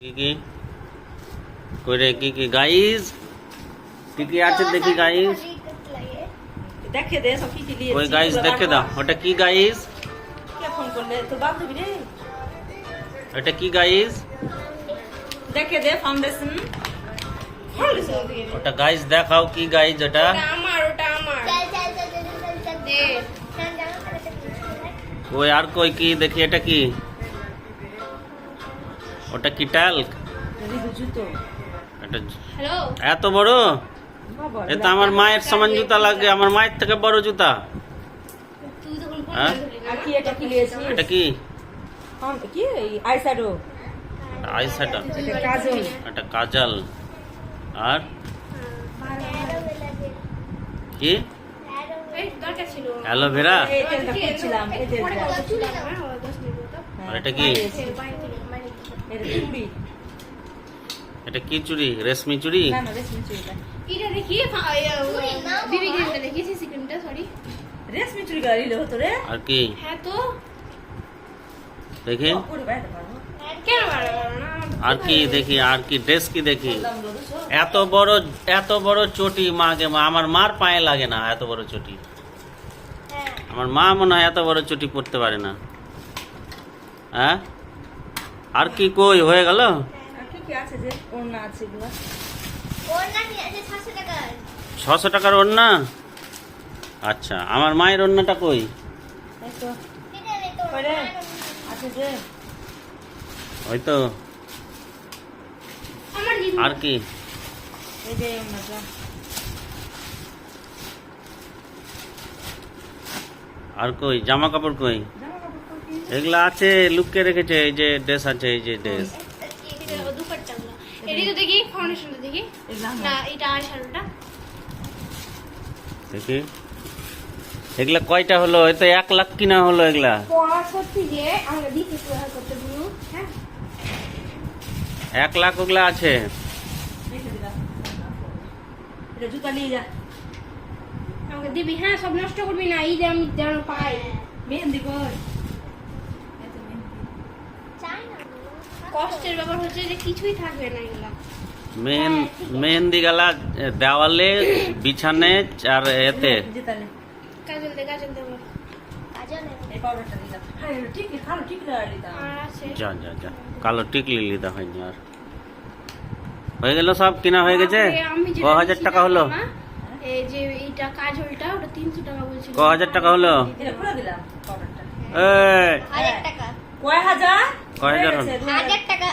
কি করে কি গাইস কি আছে দেখি গাইস দেখে দে সব কি লিয়েছি ওই গাইস দেখে দাও ওটা কি গাইস কে ফোন করলে তো বান্ধবী রে ওটা কি গাইস দেখে দে ফাউন্ডেশন ওটা গাইস দেখাও কি গাইস ওটা ওটা আমার দে ওই আর কই কি দেখি এটা কি ওটা কি ট্যাল্ক জুতো এটা হ্যালো এত বড় বাবা এটা আমার মায়ের সমান জুতা লাগে আমার মায়ের থেকে বড় জুতা তুই তখন ফোন হ্যাঁ? ধরলি না আর কি এটা কি লিয়েছি এটা কি কি আই শ্যাডো আইশ্যাডো এটা কাজল এটা কাজল আর কি এই দরকার ছিল অ্যালোভেরা এই তেলটা খুঁজছিলাম এই তেলটা আর এটা কি এটা চুড়ি এটা কি চুড়ি রেশমি চুড়ি না না রেশমি চুড়িটা এটা দেখি বিবি ক্রিমটা দেখি সিসি ক্রিমটা সরি রেশমি চুড়ি গাড়িলে হতো রে আর কি হ্যাঁ তো দেখি করে বাইরে পারবো কেন বাড়াবো না আর কি দেখি আর কি ড্রেস কি দেখি দাম দো সব এত বড় চটি মাকে মা আমার মার পায়ে লাগে না এত বড় চটি আমার মা মনে হয় এত বড় চটি পরতে পারে না হ্যাঁ আর কি কই হয়ে গেল আর কি আছে যে ওড়না আছে এগুলা 600 টাকার ওড়না আচ্ছা আমার মায়ের ওড়নাটা কই এই তো করে আছে যে ওই তো আমার দিদি আর কি এই যে ওড়নাটা আর কই জামা কাপড় কই জামা কাপড় কি এগুলা আছে লুকিয়ে রেখেছে এই যে ড্রেস আছে এই যে ড্রেস এটা দুপাট্টাগুলো এটি তো দেখি ফাউন্ডেশনটা দেখি এগুলা না এটা আর শাড়িটা দেখি এগুলা কয়টা হলো এই তো 1 লাখ কিনা হলো এগুলা পড়া সত্যি যে আমরা দিতে প্রয়াস করতে বুঝু হ্যাঁ 1 লাখ ওগুলা আছে রেখে দিলাম এটা জুতা নিয়ে যা আমাকে দিবি হ্যাঁ সব নষ্ট করবি না এই যে আমি যেন পাই মেহেন্দি কই এই তো মেহেন্দি কষ্টের ব্যাপার হচ্ছে যে কিছুই থাকবে না এগুলা মেহেন্দি গালা দেওয়ালে বিছানে আর এতে জুতা নে কাজল দেবো এই পাউডারটা দিলাম হ্যাঁ ঠিক ভালো ঠিক লাগলি দাও আর আছে যা যা যা কালো টিকলি লিদা হয়নি আর হয়ে গেল সব কিনা হয়ে গেছে আমি ক হাজার টাকা হলো এই যে এইটা কাজলটা ওটা 300 টাকা বলছিল ক হাজার টাকা হলো এটা পুরো দিলাম পাউডারটা এই কয় হাজার কয় হাজার হয়ে গেছে, হলো? 2000 টাকা